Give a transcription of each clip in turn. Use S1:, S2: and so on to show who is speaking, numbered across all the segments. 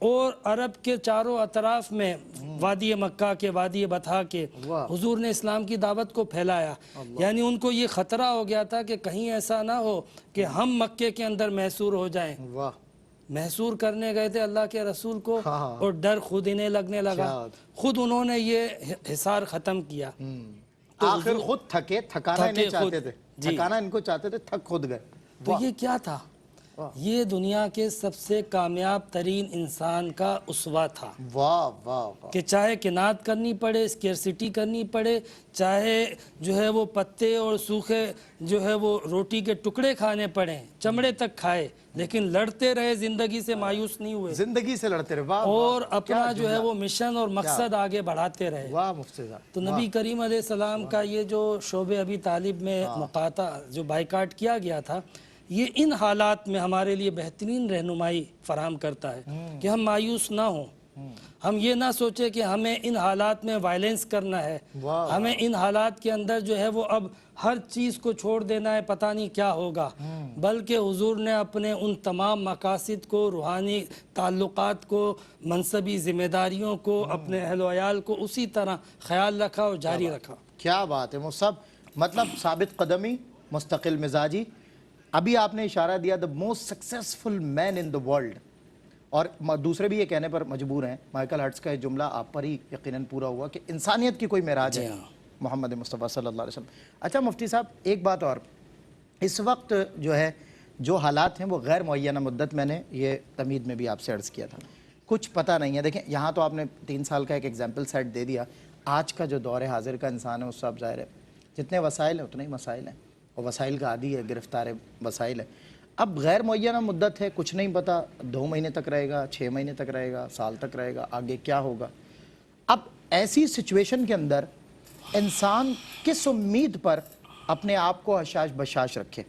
S1: اور عرب کے چاروں اطراف میں وادی مکہ کے وادی بطحا کے
S2: واہ۔
S1: حضور نے اسلام کی دعوت کو پھیلایا. یعنی ان کو یہ خطرہ ہو گیا تھا کہ کہیں ایسا نہ ہو کہ ہم مکے کے اندر محصور ہو جائیں.
S2: واہ،
S1: محصور کرنے گئے تھے اللہ کے رسول کو
S2: ہاں۔
S1: اور ڈر خود انہیں لگنے لگا.
S2: کیا
S1: خود انہوں نے یہ حصار ختم کیا.
S2: آخر خود تھکے، تھکانا انہیں
S1: تھکے
S2: چاہتے
S1: خود،
S2: تھے،
S1: جی.
S2: تھکانا ان کو چاہتے تھے، تھک خود گئے.
S1: تو یہ کیا تھا؟ یہ دنیا کے سب سے کامیاب ترین انسان کا اسوہ تھا
S2: واہ واہ واہ.
S1: کہ چاہے کنات کرنی پڑے، اسکیئرسٹی کرنی پڑے، چاہے جو ہے وہ پتے اور سوکھے جو ہے وہ روٹی کے ٹکڑے کھانے پڑیں، چمڑے تک کھائے، لیکن لڑتے رہے، زندگی سے مایوس نہیں ہوئے
S2: زندگی سے لڑتے رہے. واہ
S1: اور
S2: واہ،
S1: اپنا جو ہے وہ مشن اور مقصد آگے بڑھاتے رہے.
S2: واہ مفتی صاحب.
S1: تو نبی کریم علیہ السلام کا یہ جو شعبہ ابی طالب میں مقاطع جو بائیکاٹ کیا گیا تھا، یہ ان حالات میں ہمارے لیے بہترین رہنمائی فراہم کرتا ہے کہ ہم مایوس نہ ہوں. ہم یہ نہ سوچے کہ ہمیں ان حالات میں وائلنس کرنا ہے،
S2: واہ.
S1: ہمیں ان حالات کے اندر جو ہے وہ اب ہر چیز کو چھوڑ دینا ہے، پتہ نہیں کیا ہوگا. بلکہ حضور نے اپنے ان تمام مقاصد کو، روحانی تعلقات کو، منصبی ذمہ داریوں کو، اپنے اہل و عیال کو اسی طرح خیال رکھا اور جاری رکھا.
S2: کیا بات ہے. وہ سب مطلب ثابت قدمی، مستقل مزاجی. ابھی آپ نے اشارہ دیا the most successful man in the world, اور دوسرے بھی یہ کہنے پر مجبور ہیں. مائیکل ہرٹز کا یہ جملہ آپ پر ہی یقیناً پورا ہوا کہ انسانیت کی کوئی معراج ہے محمد مصطفیٰ صلی اللہ علیہ وسلم. اچھا مفتی صاحب، ایک بات اور، اس وقت جو ہے جو حالات ہیں وہ غیر معینہ مدت، میں نے یہ تمہید میں بھی آپ سے عرض کیا تھا، کچھ پتہ نہیں ہے. دیکھیں یہاں تو آپ نے 3 سال کا ایک ایگزامپل سیٹ دے دیا. آج کا جو دور حاضر کا انسان ہے اس سے اب ظاہر ہے جتنے وسائل ہیں اتنے ہی مسائل ہیں، اور وسائل کا عادی ہے، گرفتار وسائل ہے. اب غیر معینہ مدت ہے، کچھ نہیں پتہ 2 مہینے تک رہے گا، 6 مہینے تک رہے گا، سال تک رہے گا، آگے کیا ہوگا. اب ایسی سچویشن کے اندر انسان کس امید پر اپنے آپ کو حشاش بشاش رکھے؟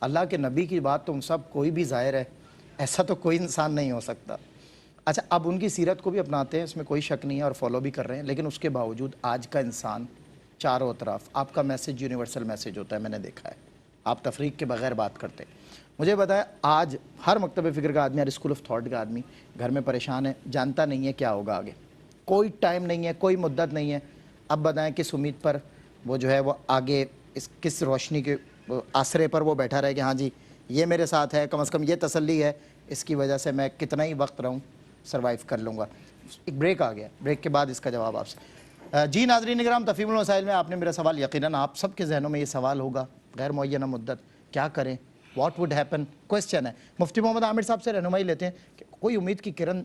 S2: اللہ کے نبی کی بات تو ہم سب کوئی بھی ظاہر ہے، ایسا تو کوئی انسان نہیں ہو سکتا. اچھا اب ان کی سیرت کو بھی اپناتے ہیں، اس میں کوئی شک نہیں ہے، اور فالو بھی کر رہے ہیں، لیکن اس کے باوجود آج کا انسان چاروں اطراف، آپ کا میسج یونیورسل میسج ہوتا ہے، میں نے دیکھا ہے، آپ تفریق کے بغیر بات کرتے ہیں. مجھے بتائیں آج ہر مکتب فکر کا آدمی، ہر اسکول آف تھاٹ کا آدمی گھر میں پریشان ہے، جانتا نہیں ہے کیا ہوگا آگے، کوئی ٹائم نہیں ہے، کوئی مدت نہیں ہے. اب بتائیں کس امید پر وہ جو ہے وہ آگے کس روشنی کے آسرے پر وہ بیٹھا رہے کہ ہاں جی یہ میرے ساتھ ہے، کم از کم یہ تسلی ہے، اس کی وجہ سے میں کتنا ہی وقت رہوں سروائیو کر لوں گا. ایک بریک آ گیا، بریک کے بعد اس کا جواب آپ سے. جی ناظرین اکرام، تفہیم المسائل میں آپ نے میرا سوال، یقیناً آپ سب کے ذہنوں میں یہ سوال ہوگا، غیر معینہ مدت کیا کریں، واٹ وڈ ہیپن، کویسچن ہے. مفتی محمد عامر صاحب سے رہنمائی لیتے ہیں کہ کوئی امید کی کرن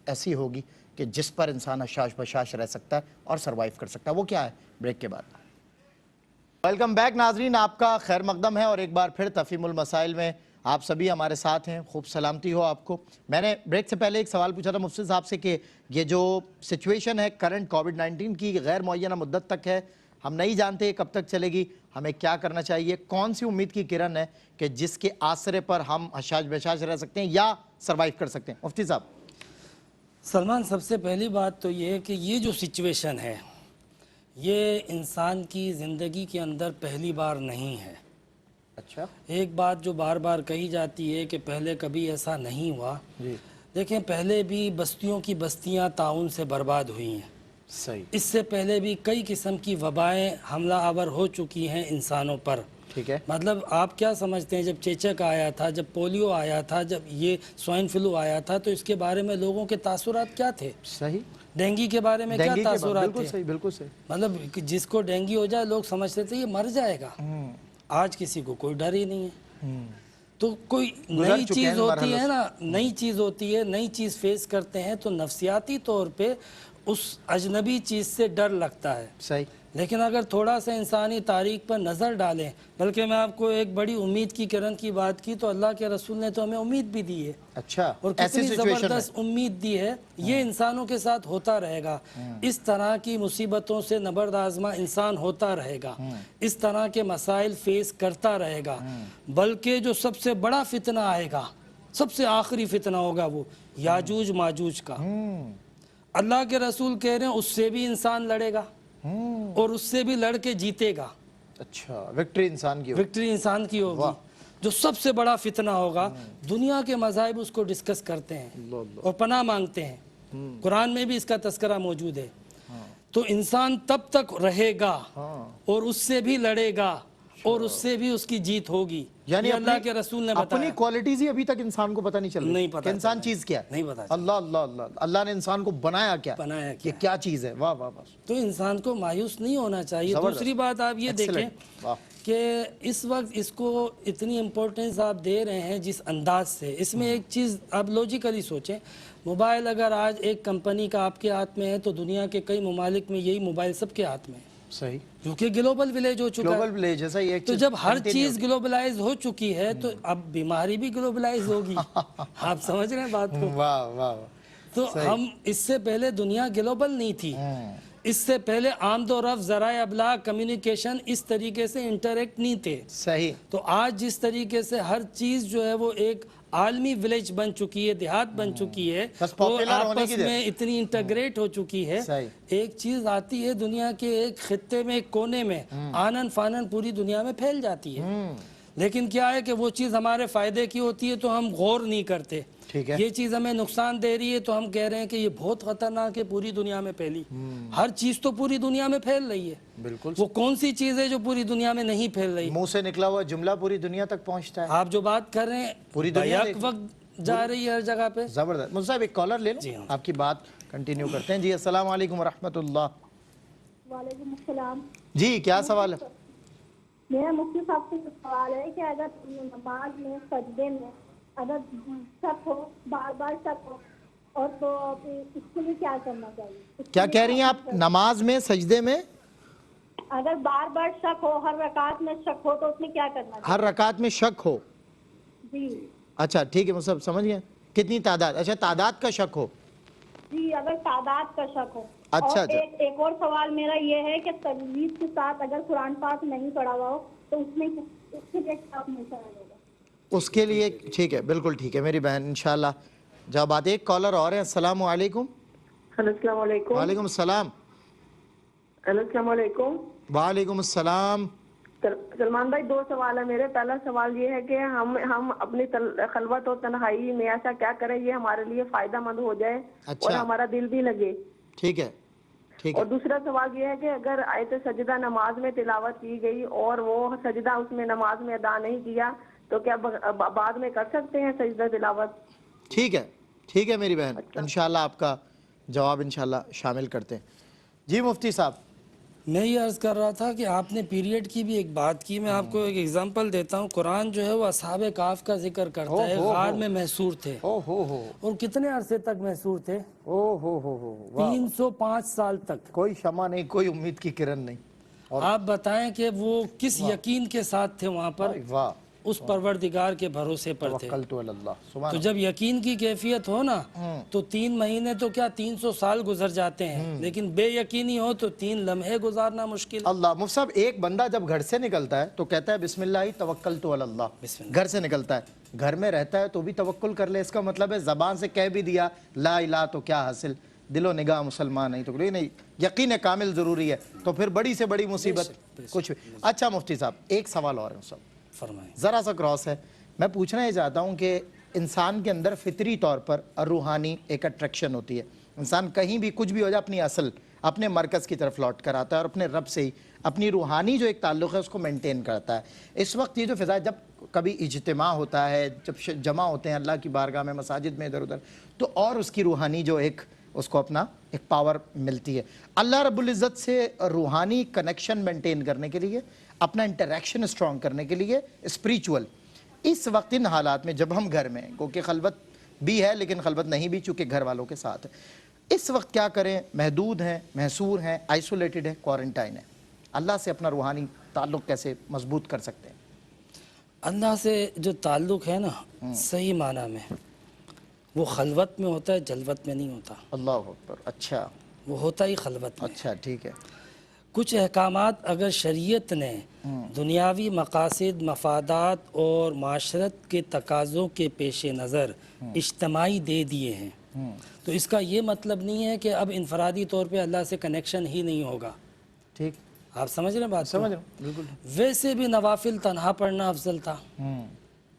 S2: ایسی ہوگی کہ جس پر انسان حشاش بشاش رہ سکتا ہے اور سروائیو کر سکتا ہے، وہ کیا ہے؟ بریک کے بعد. ویلکم بیک ناظرین، آپ کا خیر مقدم ہے، اور ایک بار پھر تفہیم المسائل میں آپ سبھی ہمارے ساتھ ہیں. خوب سلامتی ہو آپ کو. میں نے بریک سے پہلے ایک سوال پوچھا تھا مفتی صاحب سے کہ یہ جو سچویشن ہے کرنٹ کووڈ-19 کی، غیر معینہ مدت تک ہے، ہم نہیں جانتے کب تک چلے گی، ہمیں کیا کرنا چاہیے، کون سی امید کی کرن ہے کہ جس کے آسرے پر ہم حشاش بشاش رہ سکتے ہیں یا سروائیو کر سکتے ہیں؟ مفتی صاحب.
S1: سلمان، سب سے پہلی بات تو یہ ہے کہ یہ جو سچویشن ہے یہ انسان کی زندگی کے اندر پہلی بار نہیں ہے.
S2: اچھا.
S1: ایک بات جو بار بار کہی جاتی ہے کہ پہلے کبھی ایسا نہیں ہوا.
S2: جی
S1: دیکھیں پہلے بھی بستیوں کی بستیاں طاعون سے برباد ہوئی ہیں،
S2: صحیح.
S1: اس سے پہلے بھی کئی قسم کی وبائیں حملہ آور ہو چکی ہیں انسانوں پر.
S2: ٹھیک ہے.
S1: مطلب آپ کیا سمجھتے ہیں، جب چیچک آیا تھا، جب پولیو آیا تھا، جب یہ سوائن فلو آیا تھا، تو اس کے بارے میں لوگوں کے تاثرات کیا تھے؟
S2: صحیح.
S1: ڈینگی کے بارے میں کیا
S2: ڈینگی کے بعد
S1: تاثرات
S2: بالکل
S1: تھے؟
S2: صحیح، بالکل صحیح.
S1: مطلب جس کو ڈینگی ہو جائے لوگ سمجھتے تھے یہ مر جائے گا. آج کسی کو کوئی ڈر ہی نہیں ہے. تو کوئی نئی چیز ہوتی ہے نا، نئی چیز ہوتی ہے، نئی چیز فیس کرتے ہیں تو نفسیاتی طور پہ اس اجنبی چیز سے ڈر لگتا ہے.
S2: صحیح.
S1: لیکن اگر تھوڑا سا انسانی تاریخ پر نظر ڈالیں، بلکہ میں آپ کو ایک بڑی امید کی کرن کی بات کی تو اللہ کے رسول نے تو ہمیں امید بھی دی ہے.
S2: اچھا.
S1: اور کتنی زبردست امید دی ہے. یہ انسانوں کے ساتھ ہوتا رہے گا، اس طرح کی مصیبتوں سے نبرد آزما انسان ہوتا رہے گا، اس طرح کے مسائل فیس کرتا رہے گا. بلکہ جو سب سے بڑا فتنہ آئے گا، سب سے آخری فتنہ ہوگا وہ یاجوج ماجوج کا. اللہ کے رسول کہہ رہے ہیں اس سے بھی انسان لڑے گا اور اس سے بھی لڑ کے جیتے گا.
S2: اچھا. وکٹری انسان کی ہوگی.
S1: وکٹری انسان کی ہوگی. جو سب سے بڑا فتنہ ہوگا، دنیا کے مذاہب اس کو ڈسکس کرتے ہیں اور پناہ مانگتے ہیں، قرآن میں بھی اس کا تذکرہ موجود ہے۔ تو انسان تب تک رہے گا اور اس سے بھی لڑے گا اور اس سے بھی اس کی جیت ہوگی،
S2: یعنی
S1: یہ اللہ کے رسول نے
S2: اپنی
S1: بتایا۔
S2: کوالٹیز ہی ابھی تک انسان کو پتہ نہیں چل رہی
S1: نہیں پتہ
S2: کہ انسان
S1: چلا،
S2: چیز کیا ہے۔
S1: نہیں پتہ
S2: اللہ اللہ اللہ، اللہ نے انسان کو بنایا کیا،
S1: بنایا
S2: یہ کیا چیز ہے۔ واہ واہ واہ،
S1: تو انسان کو مایوس نہیں ہونا چاہیے۔
S2: زبردست،
S1: دوسری بات آپ یہ دیکھیں
S2: ایکسلنٹ، واہ،
S1: کہ اس وقت اس کو اتنی امپورٹنس آپ دے رہے ہیں جس انداز سے، اس میں ایک چیز آپ لوجیکلی سوچیں، موبائل اگر آج ایک کمپنی کا آپ کے ہاتھ میں ہے تو دنیا کے کئی ممالک میں یہی موبائل سب کے ہاتھ میں ہے،
S2: صحیح،
S1: جو کہ گلوبل ولیج ہو چکا ہے۔
S2: گلوبل ولیج جیسا یہ ایک
S1: تو
S2: چیز
S1: جب ہر چیز گلوبلائز ہو چکی ہے تو اب بیماری بھی گلوبلائز ہوگی، آپ سمجھ رہے ہیں بات کو؟
S2: واہ واہ،
S1: تو ہم اس سے پہلے دنیا گلوبل نہیں تھی، اس سے پہلے آمد و رفت، ذرائع ابلاغ، کمیونیکیشن اس طریقے سے انٹریکٹ نہیں تھے۔
S2: صحیح،
S1: تو آج جس طریقے سے ہر چیز جو ہے وہ ایک عالمی ولیج بن چکی ہے، دیہات بن چکی ہے،
S2: بس
S1: اور
S2: popular ہونے
S1: آپس
S2: کی
S1: میں اتنی انٹیگریٹ ہو چکی ہے،
S2: صحیح،
S1: ایک چیز آتی ہے دنیا کے ایک خطے میں، ایک کونے میں، آنن فانن پوری دنیا میں پھیل جاتی ہے، لیکن کیا ہے کہ وہ چیز ہمارے فائدے کی ہوتی ہے تو ہم غور نہیں کرتے،
S2: ٹھیک ہے،
S1: یہ چیز ہمیں نقصان دے رہی ہے تو ہم کہہ رہے ہیں کہ یہ بہت خطرناک ہے، پوری دنیا میں پھیلی۔ ہر چیز تو پوری دنیا میں پھیل رہی ہے،
S2: بالکل،
S1: وہ کون سی چیز ہے جو پوری دنیا میں نہیں پھیل رہی؟
S2: منہ سے نکلا ہوا جملہ پوری دنیا تک پہنچتا ہے،
S1: آپ جو بات کر رہے ہیں
S2: پوری دنیا
S1: بیک وقت جا رہی ہے ہر جگہ پہ۔
S2: زبردست۔ مجھ صاحب ایک کالر لے لو،
S1: جی ہاں۔
S2: آپ کی بات کنٹینیو کرتے ہیں۔ جی السلام علیکم ورحمۃ اللہ۔
S3: وعلیکم السلام۔
S2: جی کیا سوال ہے؟
S3: میرا مفتی صاحب سے سوال ہے کہ اگر نماز میں سجدے میں اگر شک ہو، بار بار شک ہو، اور تو اس کے لیے کیا کرنا چاہیے؟
S2: کیا کہہ رہی ہیں آپ؟ نماز میں سجدے میں
S3: اگر بار بار شک ہو، ہر رکعت میں شک ہو تو اس میں کیا کرنا
S2: ہر رکعت میں شک ہو؟
S3: چاہیے؟ جی
S2: اچھا ٹھیک ہے، مصعب سمجھ گئے، کتنی تعداد؟ اچھا تعداد کا شک ہو،
S3: جی، اگر تعداد کا شک ہو۔
S2: اچھا،
S3: اور ایک اور سوال میرا یہ ہے کہ تجوید کے ساتھ اگر قرآن پاک نہیں پڑھا ہوا ہو تو اس میں اس کے لیے کیا مسئلہ ہوگا؟
S2: اس کے لیے ٹھیک ہے، بالکل ٹھیک ہے میری بہن، انشاءاللہ جب بات۔ ایک کالر اور ہیں، السلام علیکم۔
S4: السلام علیکم۔
S2: وعلیکم السلام۔
S4: السلام علیکم۔
S2: وعلیکم السلام۔
S4: سلمان بھائی، دو سوال ہے میرے۔ پہلا سوال یہ ہے کہ ہم اپنی خلوت اور تنہائی میں ایسا کیا کریں یہ ہمارے لیے فائدہ مند ہو جائے اور ہمارا دل بھی لگے۔
S2: ٹھیک ہے، ٹھیک ہے۔
S4: اور دوسرا سوال یہ ہے کہ اگر آیت سجدہ نماز میں تلاوت کی گئی اور وہ سجدہ اس میں نماز میں ادا نہیں کیا تو کیا بعد میں کر سکتے ہیں سجدہ تلاوت؟
S2: ٹھیک ہے، ٹھیک ہے میری بہن، انشاءاللہ آپ کا جواب انشاءاللہ شامل کرتے ہیں۔ جی مفتی صاحب،
S1: میں یہ عرض کر رہا تھا کہ آپ نے پیریڈ کی بھی ایک بات کی، میں آپ کو ایک ایگزامپل دیتا ہوں۔ قرآن جو ہے وہ اصحاب کہف کا ذکر کرتا ہے، غار میں محصور تھے،
S2: او ہو،
S1: اور کتنے عرصے تک محصور تھے؟
S2: او ہو،
S1: 305 سال تک۔
S2: کوئی شمع نہیں، کوئی امید کی کرن نہیں۔
S1: آپ بتائیں کہ وہ کس یقین کے ساتھ تھے وہاں پر؟
S2: واہ،
S1: اس پروردگار کے بھروسے پر تھے۔
S2: توکلت علی اللہ، سبحان
S1: تو جب یقین کی کیفیت ہو نا تو 3 مہینے تو کیا 300 سال گزر جاتے ہیں، لیکن بے یقینی ہو تو 3 لمحے گزارنا مشکل ہے۔
S2: اللہ۔ مفتی صاحب، ایک بندہ جب گھر سے نکلتا ہے تو کہتا ہے بسم اللہ توکلت علی اللہ، گھر سے نکلتا ہے، گھر میں رہتا ہے تو بھی توکل کر لے، اس کا مطلب ہے زبان سے کہہ بھی دیا لا الہ تو کیا حاصل، دل و نگاہ مسلمان نہیں تو نہیں، یقین کامل ضروری ہے، تو پھر بڑی سے بڑی مصیبت کچھ بھی۔ اچھا مفتی صاحب، ایک سوال اور ہے صاحب،
S1: فرمائیں۔
S2: ذرا سا کراس ہے، میں پوچھنا یہ چاہتا ہوں کہ انسان کے اندر فطری طور پر روحانی ایک اٹریکشن ہوتی ہے، انسان کہیں بھی کچھ بھی ہو جائے اپنی اصل، اپنے مرکز کی طرف لوٹ کر آتا ہے اور اپنے رب سے ہی اپنی روحانی جو ایک تعلق ہے اس کو مینٹین کرتا ہے۔ اس وقت یہ جو فضا، جب کبھی اجتماع ہوتا ہے، جب جمع ہوتے ہیں اللہ کی بارگاہ میں، مساجد میں، ادھر ادھر، تو اور اس کی روحانی جو ایک اس کو اپنا ایک پاور ملتی ہے۔ اللہ رب العزت سے روحانی کنیکشن مینٹین کرنے کے لیے، اپنا انٹریکشن اسٹرانگ کرنے کے لیے اسپریچول، اس وقت ان حالات میں جب ہم گھر میں ہیں، کیونکہ خلوت بھی ہے لیکن خلوت نہیں بھی چونکہ گھر والوں کے ساتھ ہے، اس وقت کیا کریں؟ محدود ہیں، محصور ہیں، آئسولیٹڈ ہیں، کوارنٹائن ہیں، اللہ سے اپنا روحانی تعلق کیسے مضبوط کر سکتے ہیں؟
S1: اللہ سے جو تعلق ہے نا صحیح معنی میں، وہ خلوت میں ہوتا ہے، جلوت میں نہیں ہوتا۔
S2: اللہ اکبر، اچھا،
S1: وہ ہوتا ہی خلوت میں۔
S2: اچھا ٹھیک ہے۔
S1: کچھ احکامات اگر شریعت نے دنیاوی مقاصد، مفادات اور معاشرت کے تقاضوں کے پیش نظر اجتماعی دے دیے ہیں تو اس کا یہ مطلب نہیں ہے کہ اب انفرادی طور پہ اللہ سے کنیکشن ہی نہیں ہوگا۔
S2: ٹھیک،
S1: آپ سمجھ رہے ہیں بات کو؟
S2: سمجھ رہا ہوں، بالکل۔
S1: ویسے بھی نوافل تنہا پڑھنا افضل تھا،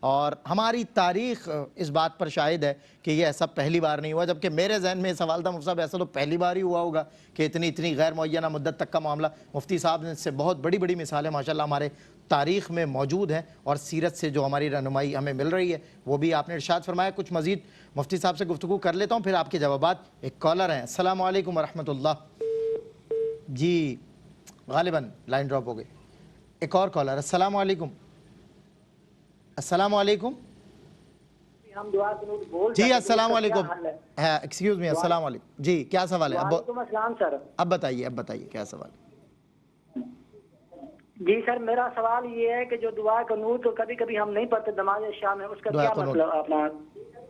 S2: اور ہماری تاریخ اس بات پر شاہد ہے کہ یہ ایسا پہلی بار نہیں ہوا، جبکہ میرے ذہن میں سوال تھا مفتی صاحب ایسا تو پہلی بار ہی ہوا ہوگا کہ اتنی غیر معینہ مدت تک کا معاملہ۔ مفتی صاحب نے اس سے بہت بڑی بڑی مثالیں ماشاءاللہ ہمارے تاریخ میں موجود ہیں، اور سیرت سے جو ہماری رہنمائی ہمیں مل رہی ہے وہ بھی آپ نے ارشاد فرمایا۔ کچھ مزید مفتی صاحب سے گفتگو کر لیتا ہوں، پھر آپ کے جوابات۔ ایک کالر ہیں، السلام علیکم ورحمۃ اللہ۔ جی غالباً لائن ڈراپ ہو گئی۔ ایک اور کالر، السلام علیکم۔ السلام علیکم
S5: ہم دعا قنوت بول
S2: جی،
S5: سکتے ہیں،
S2: السلام
S5: اس کا
S2: علیکم۔
S5: کیا حل ہے؟
S2: ہاں ایکسکیوز می، السلام علیکم جی، کیا سوال ہے؟
S5: وعلیکم السلام سر۔
S2: اب بتائیے کیا سوال ہے؟
S5: جی سر، میرا سوال یہ ہے کہ جو دعا قنوت کبھی کبھی ہم نہیں پڑھتے نماز شام میں، اس کا
S2: دعا
S5: کیا
S2: قنوت۔
S5: مطلب اپنا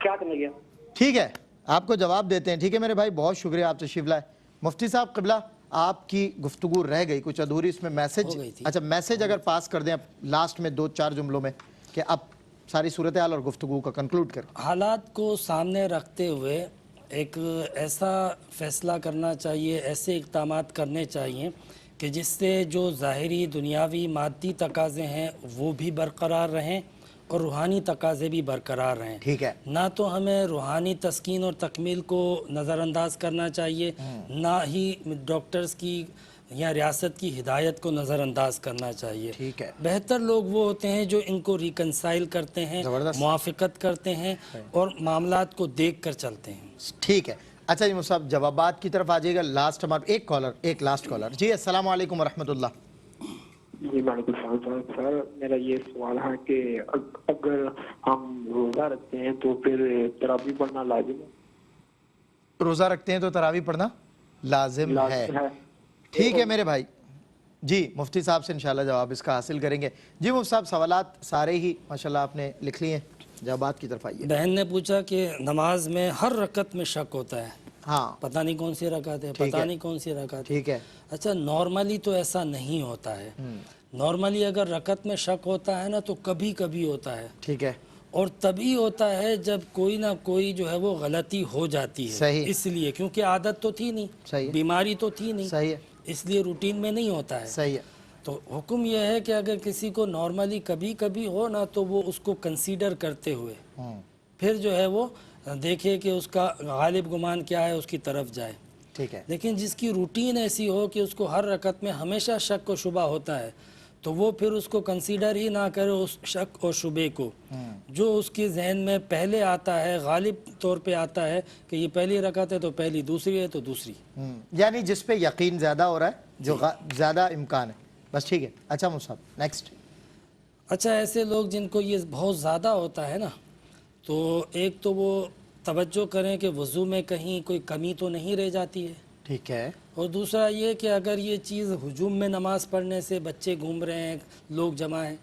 S5: کیا کرنے گیا؟
S2: ٹھیک ہے، آپ کو جواب دیتے ہیں۔ ٹھیک ہے میرے بھائی، بہت شکریہ آپ تشریف لائے۔ مفتی صاحب قبلہ، آپ کی گفتگو رہ گئی کچھ ادھوری، اس میں میسج،
S1: ہو گئی تھی۔
S2: اچھا میسج اگر پاس کر دیں لاسٹ میں 2-4 جملوں میں، کہ اب ساری صورتحال اور گفتگو کا کنکلوڈ کریں۔
S1: حالات کو سامنے رکھتے ہوئے ایک ایسا فیصلہ کرنا چاہیے، ایسے اقدامات کرنے چاہیے کہ جس سے جو ظاہری دنیاوی مادی تقاضے ہیں وہ بھی برقرار رہیں اور روحانی تقاضے بھی برقرار رہیں۔
S2: ٹھیک ہے،
S1: نہ تو ہمیں روحانی تسکین اور تکمیل کو نظر انداز کرنا چاہیے، نہ ہی ڈاکٹرز کی یا ریاست کی ہدایت کو نظر انداز کرنا چاہیے۔
S2: ٹھیک ہے،
S1: بہتر لوگ وہ ہوتے ہیں جو ان کو ریکنسائل کرتے ہیں،
S2: زبردست۔
S1: موافقت کرتے ہیں اور معاملات کو دیکھ کر چلتے ہیں۔
S2: ٹھیک ہے، اچھا جی مفتی صاحب جوابات کی طرف آ جائے گا۔ لاسٹ ہمارا ایک لاسٹ کالر۔ جی السلام علیکم ورحمۃ اللہ۔
S6: جی وعلیکم السلام سر، میرا یہ سوال ہے کہ اگر ہم روزہ رکھتے ہیں تو پھر تراویح پڑھنا لازم ہے؟
S2: روزہ رکھتے ہیں تو تراویح پڑھنا لازم ہے۔ ٹھیک ہے میرے بھائی، جی مفتی صاحب سے انشاءاللہ جواب اس کا حاصل کریں گے۔ جی مفتی صاحب سوالات سارے ہی ماشاءاللہ آپ نے لکھ لیے ہیں، جوابات کی طرف آئیے۔
S1: بہن نے پوچھا کہ نماز میں ہر رکعت میں شک ہوتا ہے،
S2: ہاں
S1: پتہ نہیں کون سی رکعت ہے، پتہ نہیں کون سی رکعت ہے۔
S2: ٹھیک ہے،
S1: اچھا نارملی تو ایسا نہیں ہوتا ہے۔ نارملی اگر رکعت میں شک ہوتا ہے نا تو کبھی کبھی ہوتا ہے،
S2: ٹھیک ہے،
S1: اور تبھی ہوتا ہے جب کوئی نہ کوئی جو ہے وہ غلطی ہو جاتی ہے۔
S2: صحیح۔
S1: اس لیے کیونکہ عادت تو تھی نہیں،
S2: صحیح،
S1: بیماری تو تھی نہیں،
S2: صحیح ہے،
S1: اس لیے روٹین میں نہیں ہوتا ہے۔
S2: صحیح ہے،
S1: تو حکم یہ ہے کہ اگر کسی کو نارملی کبھی کبھی ہو نا تو وہ اس کو کنسیڈر کرتے ہوئے پھر جو ہے وہ دیکھے کہ اس کا غالب گمان کیا ہے، اس کی طرف جائے۔
S2: ٹھیک ہے،
S1: لیکن جس کی روٹین ایسی ہو کہ اس کو ہر رکعت میں ہمیشہ شک و شبہ ہوتا ہے تو وہ پھر اس کو کنسیڈر ہی نہ کرے اس شک اور شبے کو، جو اس کے ذہن میں پہلے آتا ہے، غالب طور پہ آتا ہے کہ یہ پہلی رکعت ہے تو پہلی، دوسری ہے تو دوسری۔
S2: یعنی جس پہ یقین زیادہ ہو رہا ہے، جو زیادہ امکان ہے، بس ٹھیک ہے۔ اچھا مفتی صاحب نیکسٹ۔
S1: اچھا ایسے لوگ جن کو یہ بہت زیادہ ہوتا ہے نا، تو ایک تو وہ توجہ کریں کہ وضو میں کہیں کوئی کمی تو نہیں رہ جاتی ہے،
S2: ٹھیک ہے،
S1: اور دوسرا یہ کہ اگر یہ چیز ہجوم میں نماز پڑھنے سے بچے گھوم رہے ہیں، لوگ جمع ہیں،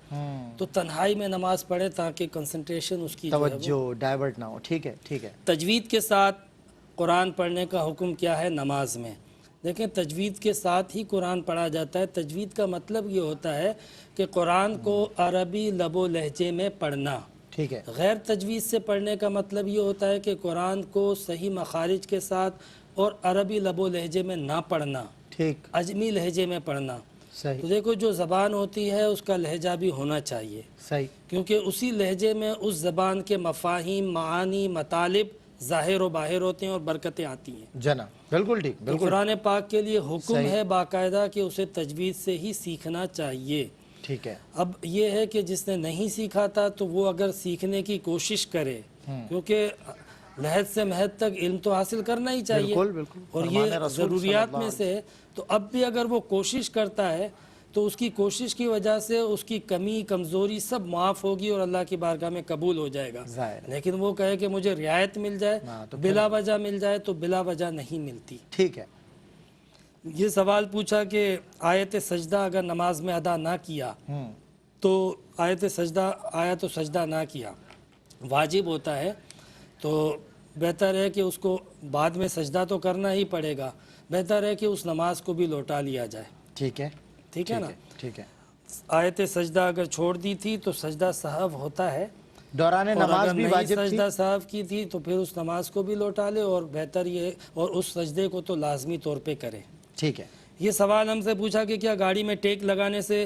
S1: تو تنہائی میں نماز پڑھے تاکہ کنسنٹریشن اس کی جو ہے وہ
S2: توجہ ڈائیورٹ نہ ہو۔ ٹھیک ہے، ٹھیک ہے،
S1: تجوید کے ساتھ قرآن پڑھنے کا حکم کیا ہے نماز میں؟ دیکھیں تجوید کے ساتھ ہی قرآن پڑھا جاتا ہے۔ تجوید کا مطلب یہ ہوتا ہے کہ قرآن کو عربی لب و لہجے میں پڑھنا۔
S2: ٹھیک ہے،
S1: غیر تجوید سے پڑھنے کا مطلب یہ ہوتا ہے کہ قرآن کو صحیح مخارج کے ساتھ اور عربی لب و لہجے میں نہ پڑھنا،
S2: ٹھیک،
S1: اجمی لہجے میں پڑھنا۔
S2: صحیح،
S1: تو دیکھو جو زبان ہوتی ہے اس کا لہجہ بھی ہونا چاہیے،
S2: صحیح،
S1: کیونکہ اسی لہجے میں اس زبان کے مفاہیم، معانی، مطالب ظاہر و باہر ہوتے ہیں اور برکتیں آتی ہیں۔
S2: جناب بالکل ٹھیک،
S1: تو
S2: بالکل
S1: قرآن پاک کے لیے حکم
S2: صحیح۔
S1: ہے باقاعدہ کہ اسے تجوید سے ہی سیکھنا چاہیے۔
S2: ٹھیک ہے،
S1: اب یہ ہے کہ جس نے نہیں سیکھا تھا تو وہ اگر سیکھنے کی کوشش کرے، کیونکہ لحد سے مہد تک علم تو حاصل کرنا ہی چاہیے،
S2: بالکل بالکل،
S1: اور
S2: فرمان
S1: یہ
S2: رسول صلی
S1: ضروریات
S2: اللہ
S1: میں
S2: علیہ
S1: سے ہے۔ تو اب بھی اگر وہ کوشش کرتا ہے تو اس کی کوشش کی وجہ سے اس کی کمی کمزوری سب معاف ہوگی اور اللہ کی بارگاہ میں قبول ہو جائے گا۔
S2: ظاہر ہے۔
S1: لیکن وہ کہے کہ مجھے رعایت مل جائے،
S2: ہاں، تو
S1: بلا وجہ مل جائے، تو بلا وجہ نہیں ملتی۔
S2: ٹھیک ہے،
S1: یہ سوال پوچھا کہ آیت سجدہ اگر نماز میں ادا نہ کیا تو آیت سجدہ نہ کیا واجب ہوتا ہے، تو بہتر ہے کہ اس کو بعد میں سجدہ تو کرنا ہی پڑے گا، بہتر ہے کہ اس نماز کو بھی لوٹا لیا جائے۔
S2: ٹھیک ہے،
S1: ٹھیک ہے نا؟
S2: ٹھیک ہے،
S1: آیت سجدہ اگر چھوڑ دی تھی تو سجدہ سہو ہوتا ہے،
S2: دوران
S1: اور
S2: نماز
S1: اگر
S2: بھی
S1: نہیں
S2: واجب تھی۔
S1: سجدہ سہو کی تھی تو پھر اس نماز کو بھی لوٹا لے، اور بہتر یہ اور اس سجدے کو تو لازمی طور پہ کرے۔
S2: ٹھیک ہے،
S1: یہ سوال ہم سے پوچھا کہ کیا گاڑی میں ٹیک لگانے سے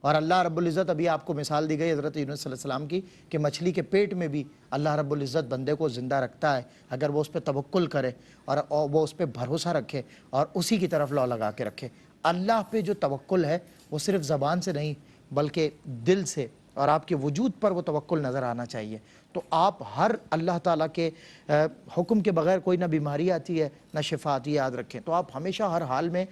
S2: اور اللہ رب العزت ابھی آپ کو مثال دی گئی حضرت یونس صلی اللہ علیہ وسلم کی کہ مچھلی کے پیٹ میں بھی اللہ رب العزت بندے کو زندہ رکھتا ہے اگر وہ اس پہ توکل کرے اور وہ اس پہ بھروسہ رکھے اور اسی کی طرف لو لگا کے رکھے۔ اللہ پہ جو توکل ہے وہ صرف زبان سے نہیں بلکہ دل سے اور آپ کے وجود پر وہ توکل نظر آنا چاہیے۔ تو آپ ہر اللہ تعالیٰ کے حکم کے بغیر کوئی نہ بیماری آتی ہے نہ شفا آتی ہے، یاد رکھیں۔ تو آپ ہمیشہ ہر حال میں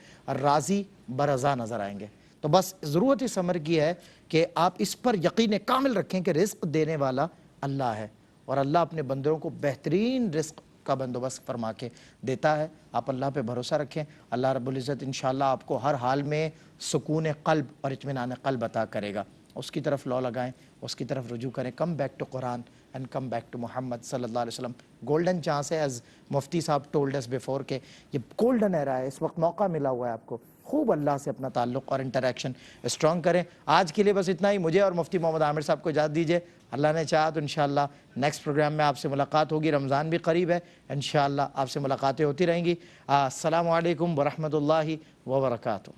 S2: راضی برضا نظر آئیں گے۔ تو بس ضرورت اس امر کی ہے کہ آپ اس پر یقین کامل رکھیں کہ رزق دینے والا اللہ ہے اور اللہ اپنے بندوں کو بہترین رزق کا بندوبست فرما کے دیتا ہے۔ آپ اللہ پہ بھروسہ رکھیں، اللہ رب العزت انشاءاللہ آپ کو ہر حال میں سکون قلب اور اطمینان قلب عطا کرے گا۔ اس کی طرف لو لگائیں، اس کی طرف رجوع کریں۔ Come back to Quran and come back to Muhammad صلی اللہ علیہ وسلم۔ گولڈن چانس ہے، ایز مفتی صاحب ٹولڈ اس بیفور، کہ یہ گولڈن ایرا ہے، اس وقت موقع ملا ہوا ہے آپ کو۔ خوب اللہ سے اپنا تعلق اور انٹریکشن اسٹرانگ کریں۔ آج کے لیے بس اتنا ہی۔ مجھے اور مفتی محمد عامر صاحب کو اجازت دیجیے، اللہ نے چاہا تو انشاءاللہ نیکسٹ پروگرام میں آپ سے ملاقات ہوگی۔ رمضان بھی قریب ہے، انشاءاللہ آپ سے ملاقاتیں ہوتی رہیں گی۔ السلام علیکم ورحمۃ اللہ وبرکاتہ۔